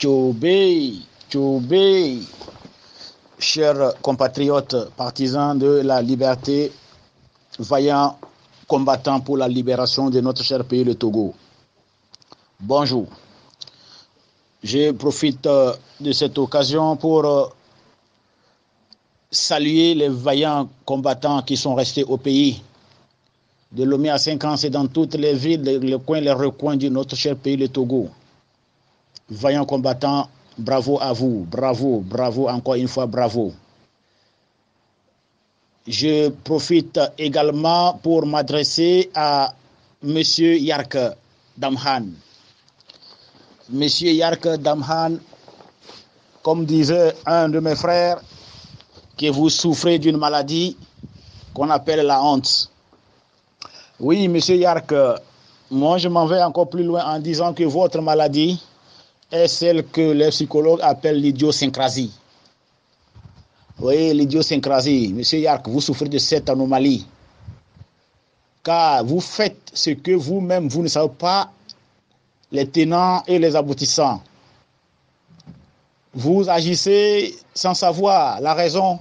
Tchobé, Tchobé, chers compatriotes partisans de la liberté, vaillants combattants pour la libération de notre cher pays, le Togo. Bonjour. Je profite de cette occasion pour saluer les vaillants combattants qui sont restés au pays. De Lomé à 5 ans, c'est dans toutes les villes, les coins, les recoins de notre cher pays, le Togo. Vaillants combattants, bravo à vous, bravo, bravo, encore une fois, bravo. Je profite également pour m'adresser à M. Yark Damhan. M. Yark Damhan, comme disait un de mes frères, que vous souffrez d'une maladie qu'on appelle la honte. Oui, M. Yark, moi je m'en vais encore plus loin en disant que votre maladie est celle que les psychologues appellent l'idiosyncrasie. Oui, l'idiosyncrasie. Monsieur Yark, vous souffrez de cette anomalie. Car vous faites ce que vous-même, vous ne savez pas les tenants et les aboutissants. Vous agissez sans savoir la raison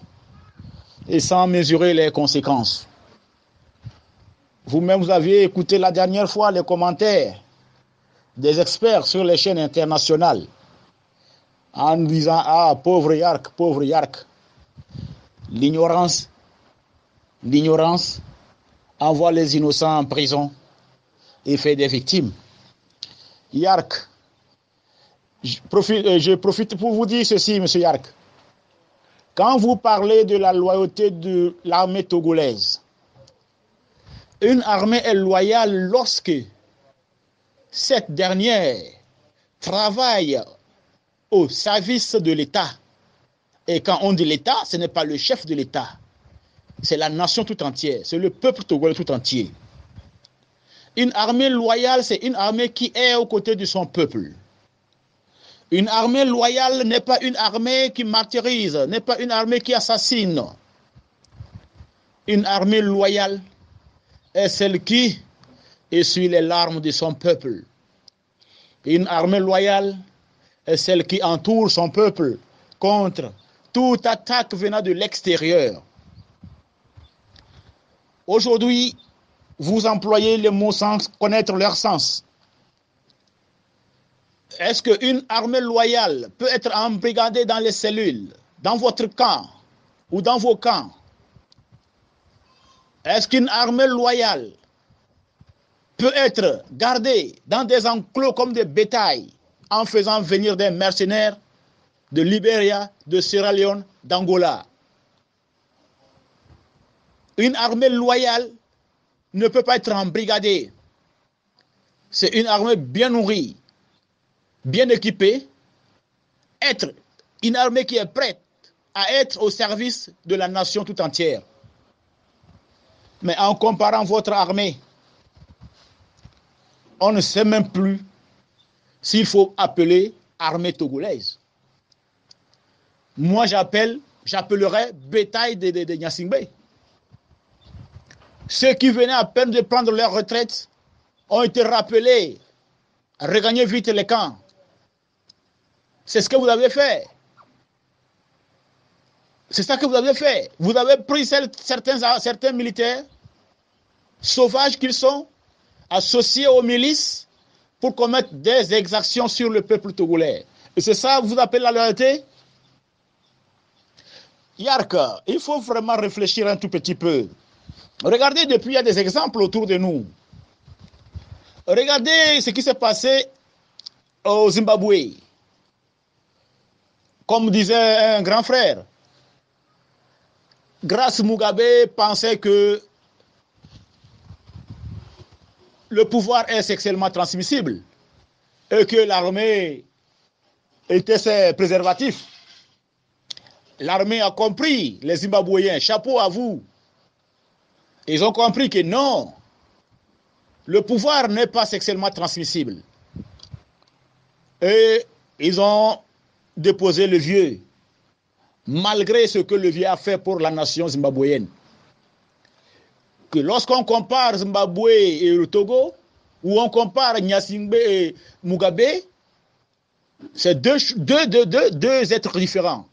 et sans mesurer les conséquences. Vous-même, vous aviez écouté la dernière fois les commentaires des experts sur les chaînes internationales en disant « Ah, pauvre Yark, pauvre Yark ». L'ignorance envoie les innocents en prison et fait des victimes. Yark, je profite pour vous dire ceci, monsieur Yark. Quand vous parlez de la loyauté de l'armée togolaise, une armée est loyale lorsque cette dernière travaille au service de l'État. Et quand on dit l'État, ce n'est pas le chef de l'État. C'est la nation tout entière. C'est le peuple togolais tout entier. Une armée loyale, c'est une armée qui est aux côtés de son peuple. Une armée loyale n'est pas une armée qui martyrise, n'est pas une armée qui assassine. Une armée loyale est celle qui essuie les larmes de son peuple. Une armée loyale est celle qui entoure son peuple contre toute attaque venant de l'extérieur. Aujourd'hui, vous employez les mots sans connaître leur sens. Est-ce qu'une armée loyale peut être embrigadée dans les cellules, dans votre camp ou dans vos camps? Est-ce qu'une armée loyale peut être gardée dans des enclos comme des bétails en faisant venir des mercenaires de Libéria, de Sierra Leone, d'Angola? Une armée loyale ne peut pas être embrigadée. C'est une armée bien nourrie, bien équipée, être une armée qui est prête à être au service de la nation tout entière. Mais en comparant votre armée, on ne sait même plus s'il faut appeler armée togolaise. Moi, j'appellerais bétail de Gnassingbé. Ceux qui venaient à peine de prendre leur retraite ont été rappelés à regagner vite les camps. C'est ce que vous avez fait. C'est ça que vous avez fait. Vous avez pris certains militaires, sauvages qu'ils sont, associés aux milices pour commettre des exactions sur le peuple togolais. Et c'est ça que vous appelez la loyauté? Yark, il faut vraiment réfléchir un tout petit peu. Regardez, depuis, il y a des exemples autour de nous. Regardez ce qui s'est passé au Zimbabwe. Comme disait un grand frère, Grace Mugabe pensait que le pouvoir est sexuellement transmissible et que l'armée était ses préservatifs. L'armée a compris, les Zimbabwéens, chapeau à vous. Ils ont compris que non, le pouvoir n'est pas sexuellement transmissible. Et ils ont déposé le vieux, malgré ce que le vieux a fait pour la nation zimbabwéenne. Que lorsqu'on compare Zimbabwe et le Togo, ou on compare Gnassingbé et Mugabe, C'est deux êtres différents.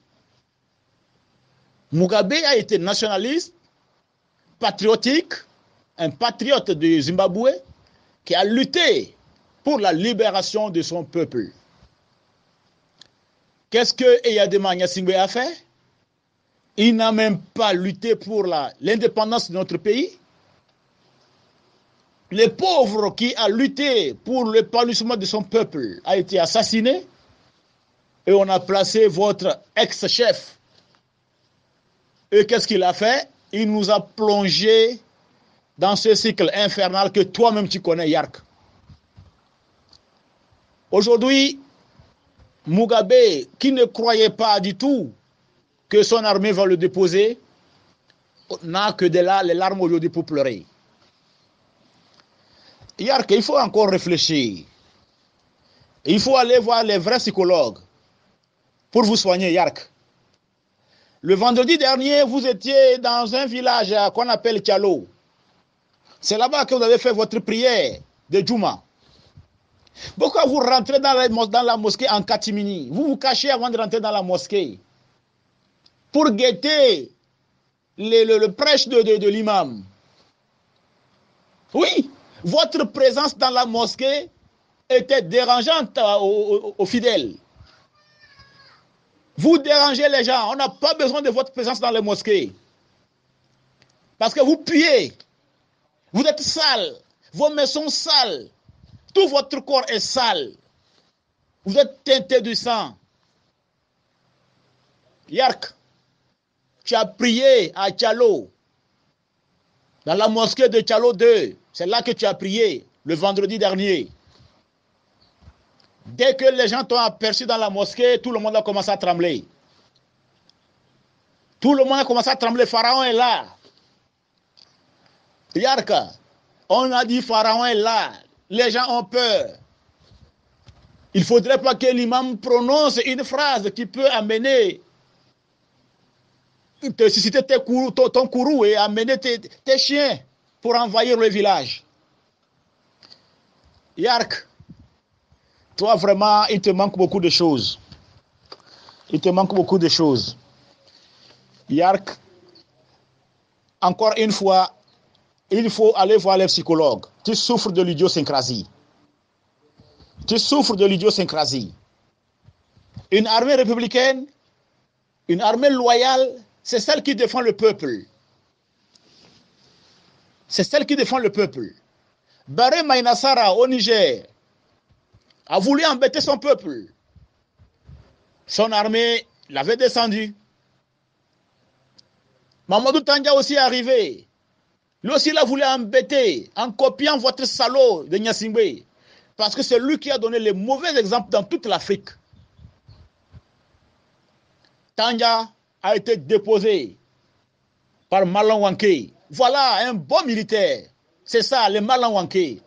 Mugabe a été nationaliste, patriotique, un patriote de Zimbabwe qui a lutté pour la libération de son peuple. Qu'est-ce que Eyadema Gnassingbé a fait? Il n'a même pas lutté pour l'indépendance de notre pays. Le pauvre qui a lutté pour l'épanouissement de son peuple a été assassiné et on a placé votre ex-chef. Et qu'est-ce qu'il a fait? Il nous a plongé dans ce cycle infernal que toi-même tu connais, Yark. Aujourd'hui, Mugabe, qui ne croyait pas du tout que son armée va le déposer, n'a que les larmes aujourd'hui pour pleurer. Yark, il faut encore réfléchir. Il faut aller voir les vrais psychologues pour vous soigner, Yark. Le vendredi dernier, vous étiez dans un village qu'on appelle Tialo. C'est là-bas que vous avez fait votre prière de Djouma. Pourquoi vous rentrez dans la mosquée en catimini? Vous vous cachez avant de rentrer dans la mosquée pour guetter le prêche de l'imam. Oui, votre présence dans la mosquée était dérangeante aux fidèles. Vous dérangez les gens. On n'a pas besoin de votre présence dans les mosquées. Parce que vous puez. Vous êtes sale. Vos mains sont sales. Tout votre corps est sale. Vous êtes teinté du sang. Yark, tu as prié à Tialo. Dans la mosquée de Tialo 2. C'est là que tu as prié le vendredi dernier. Dès que les gens t'ont aperçu dans la mosquée, tout le monde a commencé à trembler. Tout le monde a commencé à trembler. Pharaon est là. Yark, on a dit Pharaon est là. Les gens ont peur. Il ne faudrait pas que l'imam prononce une phrase qui peut amener, te susciter ton courroux et amener tes chiens pour envahir le village. Yark, toi vraiment, il te manque beaucoup de choses. Il te manque beaucoup de choses. Yark, encore une fois, il faut aller voir les psychologues. Tu souffres de l'idiosyncrasie. Tu souffres de l'idiosyncrasie. Une armée républicaine, une armée loyale, c'est celle qui défend le peuple. C'est celle qui défend le peuple. Baré Maïnassara au Niger a voulu embêter son peuple. Son armée l'avait descendu. Mamadou Tandja aussi est arrivé. Lui aussi, il a voulu embêter en copiant votre salaud de Gnassingbé. Parce que c'est lui qui a donné les mauvais exemples dans toute l'Afrique. Tandja a été déposé par Malan Wanké. Voilà un bon militaire. C'est ça, les Malan Wanké.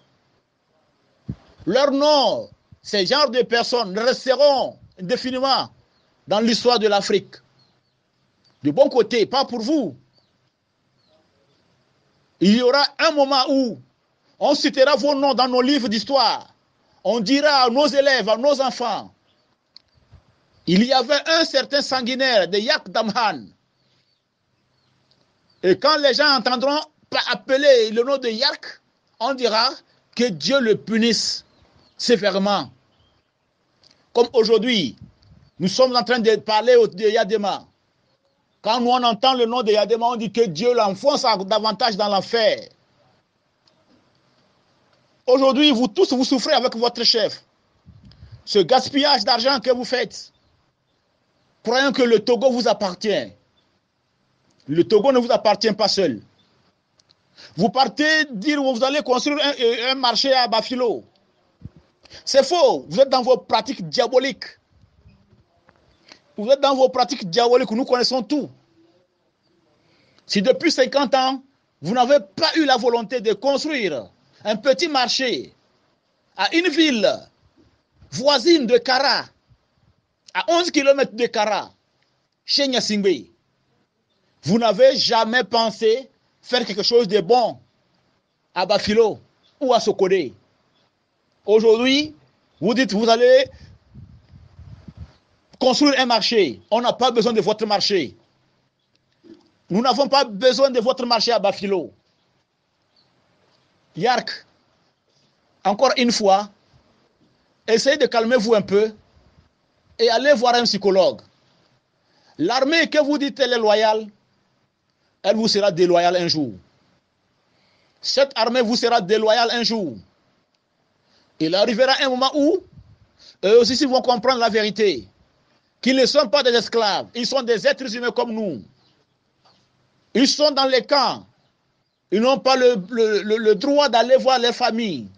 Leur nom, ces genres de personnes resteront indéfiniment dans l'histoire de l'Afrique. Du bon côté, pas pour vous. Il y aura un moment où on citera vos noms dans nos livres d'histoire. On dira à nos élèves, à nos enfants, il y avait un certain sanguinaire de Yak Damhan. Et quand les gens entendront appeler le nom de Yak, on dira que Dieu le punisse sévèrement. Comme aujourd'hui, nous sommes en train de parler de Yadema. Quand nous on entend le nom de Yadema, on dit que Dieu l'enfonce davantage dans l'enfer. Aujourd'hui, vous tous, vous souffrez avec votre chef. Ce gaspillage d'argent que vous faites, croyant que le Togo vous appartient. Le Togo ne vous appartient pas seul. Vous partez dire que vous allez construire un marché à Bafilo. C'est faux. Vous êtes dans vos pratiques diaboliques. Vous êtes dans vos pratiques diaboliques, nous connaissons tout. Si depuis 50 ans, vous n'avez pas eu la volonté de construire un petit marché à une ville voisine de Kara, à 11 km de Kara, chez Gnassingbé, vous n'avez jamais pensé faire quelque chose de bon à Bafilo ou à Sokodé. Aujourd'hui, vous dites que vous allez construire un marché. On n'a pas besoin de votre marché. Nous n'avons pas besoin de votre marché à Bafilo. Yark, encore une fois, essayez de calmer-vous un peu et allez voir un psychologue. L'armée que vous dites elle est loyale, elle vous sera déloyale un jour. Cette armée vous sera déloyale un jour. Il arrivera un moment où eux aussi ils vont comprendre la vérité. Qu'ils ne sont pas des esclaves, ils sont des êtres humains comme nous. Ils sont dans les camps. Ils n'ont pas le droit d'aller voir les familles.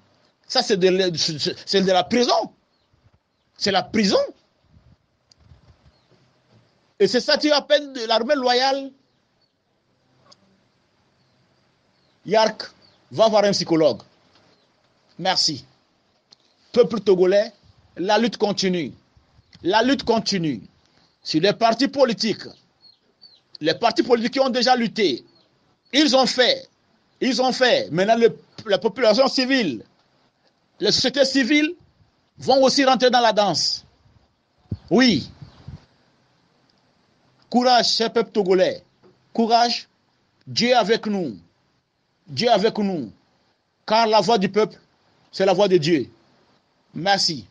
Ça, c'est de la prison. C'est la prison. Et c'est ça que tu appelles de l'armée loyale. Yark, va voir un psychologue. Merci. Peuple togolais, la lutte continue. La lutte continue. Sur les partis politiques qui ont déjà lutté, ils ont fait. Maintenant, la population civile, les sociétés civiles vont aussi rentrer dans la danse. Oui. Courage, cher peuple togolais. Courage. Dieu est avec nous. Dieu est avec nous. Car la voix du peuple, c'est la voix de Dieu. Merci.